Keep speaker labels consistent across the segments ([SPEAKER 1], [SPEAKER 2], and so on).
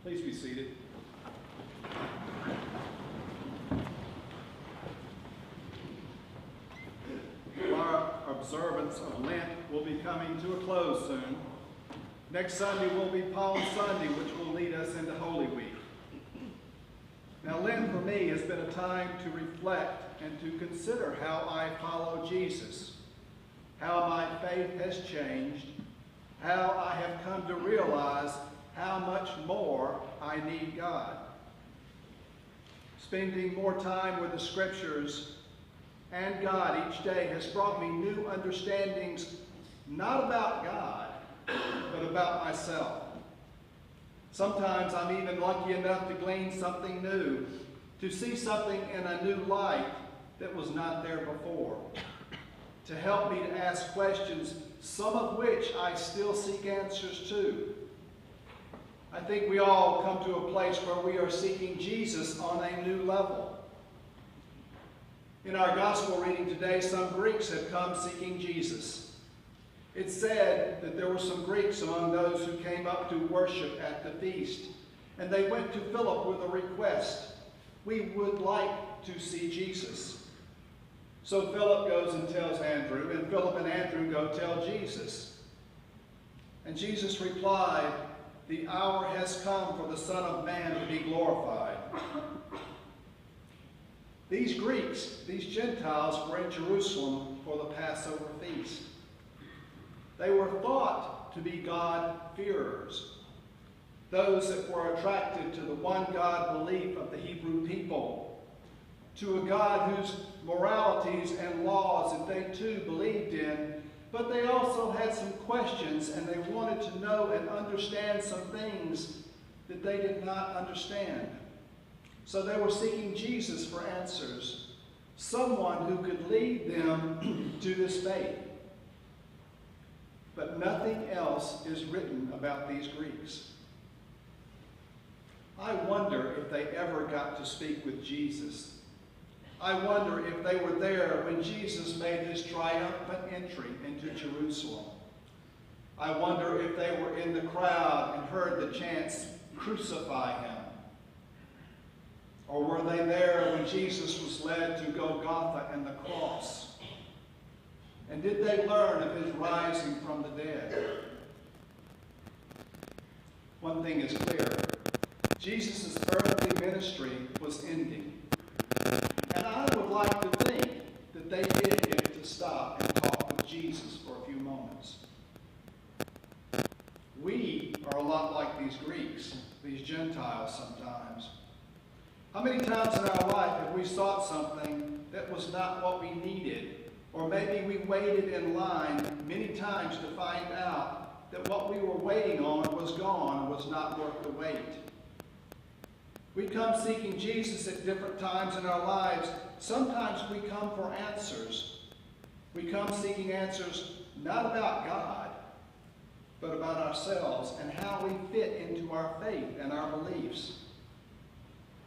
[SPEAKER 1] Please be seated. Our observance of Lent will be coming to a close soon. Next Sunday will be Palm Sunday, which will lead us into Holy Week. Now, Lent for me has been a time to reflect and to consider how I follow Jesus, how my faith has changed, how I have come to realize how much more I need God. Spending more time with the Scriptures and God each day has brought me new understandings, not about God, but about myself. Sometimes I'm even lucky enough to glean something new, to see something in a new light that was not there before, to help me to ask questions, some of which I still seek answers to. I think we all come to a place where we are seeking Jesus on a new level. In our gospel reading today, some Greeks have come seeking Jesus. It's said that there were some Greeks among those who came up to worship at the feast, and they went to Philip with a request. We would like to see Jesus. So Philip goes and tells Andrew, and Philip and Andrew go tell Jesus. And Jesus replied, "The hour has come for the Son of Man to be glorified." These Greeks, these Gentiles, were in Jerusalem for the Passover feast. They were thought to be God-fearers, those that were attracted to the one God belief of the Hebrew people, to a God whose moralities and laws that they too believed in, but they also had some questions and they wanted to know and understand some things that they did not understand. So they were seeking Jesus for answers, someone who could lead them to this faith. But nothing else is written about these Greeks. I wonder if they ever got to speak with Jesus. I wonder if they were there when Jesus made his triumphant entry into Jerusalem. I wonder if they were in the crowd and heard the chants, "Crucify him." Or were they there when Jesus was led to Golgotha and the cross? And did they learn of his rising from the dead? One thing is clear. Jesus' earthly ministry was ending. And I would like to think that they did get to stop and talk with Jesus for a few moments. We are a lot like these Greeks, these Gentiles sometimes. How many times in our life have we sought something that was not what we needed? Or maybe we waited in line many times to find out that what we were waiting on was gone, was not worth the wait. We come seeking Jesus at different times in our lives. Sometimes we come for answers. We come seeking answers not about God, but about ourselves and how we fit into our faith and our beliefs.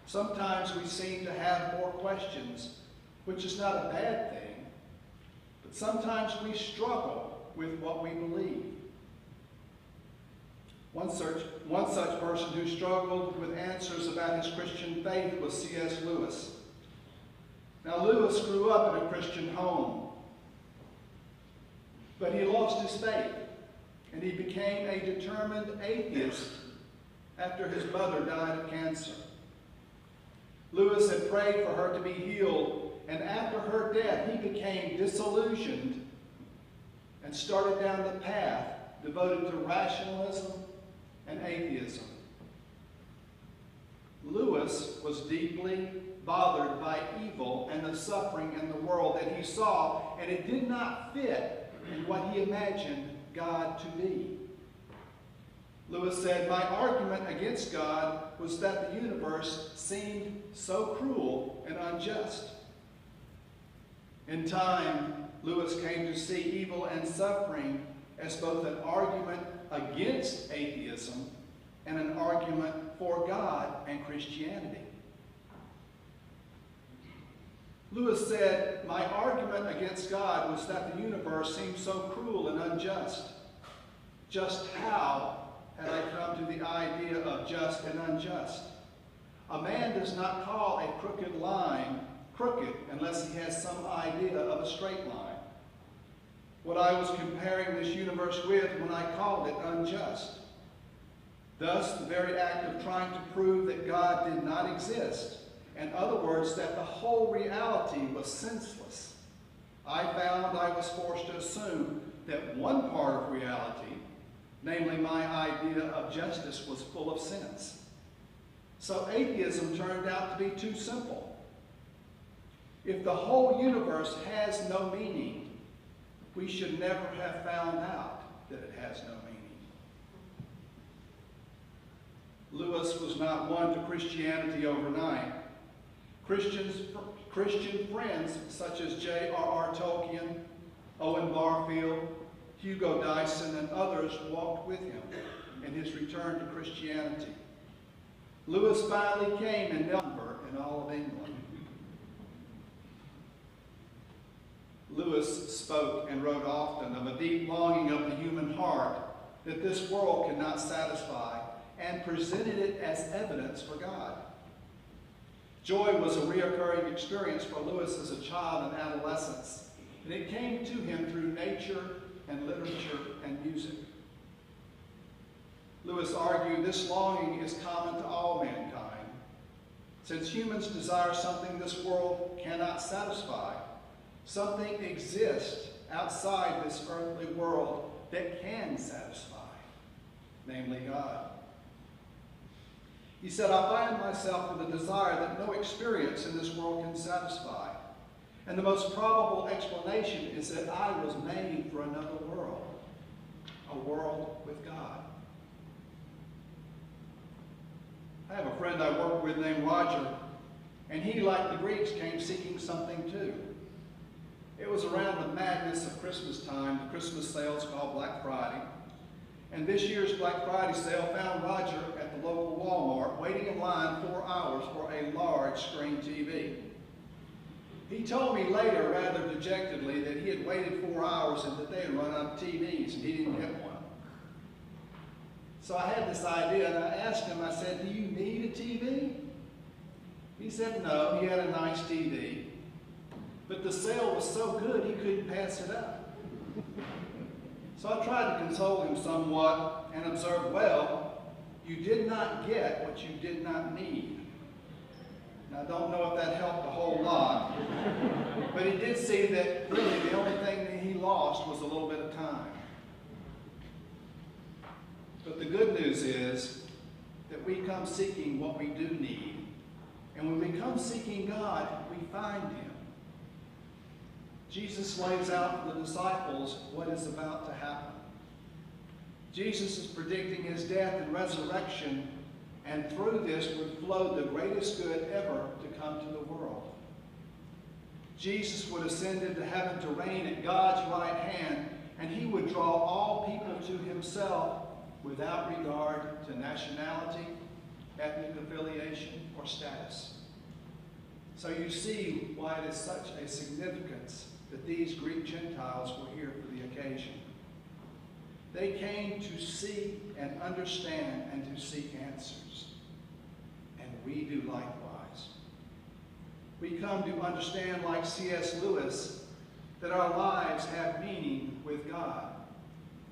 [SPEAKER 1] Sometimes we seem to have more questions, which is not a bad thing. But sometimes we struggle with what we believe. One such person who struggled with answers about his Christian faith was C.S. Lewis. Now, Lewis grew up in a Christian home, but he lost his faith, and he became a determined atheist after his mother died of cancer. Lewis had prayed for her to be healed, and after her death, he became disillusioned and started down the path devoted to rationalism and atheism. Lewis was deeply bothered by evil and the suffering in the world that he saw, and it did not fit in what he imagined God to be. Lewis said, "My argument against God was that the universe seemed so cruel and unjust." In time, Lewis came to see evil and suffering as both an argument against atheism and an argument for God and Christianity. Lewis said, "My argument against God was that the universe seemed so cruel and unjust. Just how had I come to the idea of just and unjust. A man does not call a crooked line crooked unless he has some idea of a straight line. What I was comparing this universe with when I called it unjust. Thus, the very act of trying to prove that God did not exist, in other words, that the whole reality was senseless, I found I was forced to assume that one part of reality, namely my idea of justice, was full of sense. So atheism turned out to be too simple. If the whole universe has no meaning, we should never have found out that it has no meaning. Lewis was not won to Christianity overnight. Christian friends such as J.R.R. Tolkien, Owen Barfield, Hugo Dyson, and others walked with him in his return to Christianity. Lewis finally came in number in all of England. Lewis spoke and wrote often of a deep longing of the human heart that this world cannot satisfy, and presented it as evidence for God. Joy was a reoccurring experience for Lewis as a child and adolescence, and it came to him through nature and literature and music. Lewis argued this longing is common to all mankind, since humans desire something this world cannot satisfy. Something exists outside this earthly world that can satisfy, namely God. He said, I find myself with a desire that no experience in this world can satisfy. And the most probable explanation is that I was made for another world, a world with God. I have a friend I work with named Roger, and he, like the Greeks, came seeking something too. It was around the madness of Christmas time, the Christmas sales called Black Friday. And this year's Black Friday sale found Roger at the local Walmart waiting in line 4 hours for a large screen TV. He told me later, rather dejectedly, that he had waited 4 hours and that they had run out of TVs and he didn't get one. So I had this idea and I asked him, I said, do you need a TV? He said no, he had a nice TV. But the sale was so good he couldn't pass it up. So I tried to console him somewhat and observed, well, you did not get what you did not need. Now, I don't know if that helped a whole lot, but he did see that really the only thing that he lost was a little bit of time. But the good news is that we come seeking what we do need. And when we come seeking God, we find Him. Jesus lays out for the disciples what is about to happen. Jesus is predicting his death and resurrection, and through this would flow the greatest good ever to come to the world. Jesus would ascend into heaven to reign at God's right hand, and he would draw all people to himself without regard to nationality, ethnic affiliation, or status. So you see why it is such a significance that these Greek Gentiles were here for the occasion. They came to seek and understand and to seek answers. And we do likewise. We come to understand, like C.S. Lewis, that our lives have meaning with God,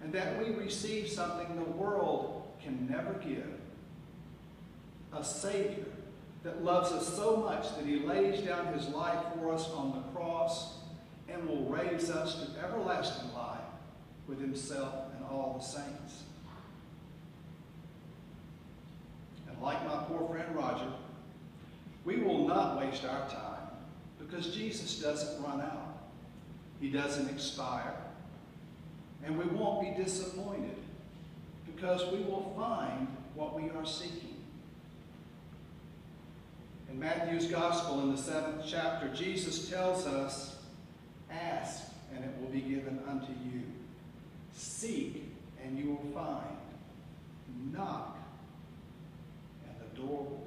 [SPEAKER 1] and that we receive something the world can never give. A Savior that loves us so much that he lays down his life for us on the cross and will raise us to everlasting life with himself and all the saints. And like my poor friend Roger, we will not waste our time because Jesus doesn't run out. He doesn't expire. And we won't be disappointed because we will find what we are seeking. In Matthew's Gospel in the 7th chapter, Jesus tells us, ask and it will be given unto you. Seek and you will find. Knock and the door will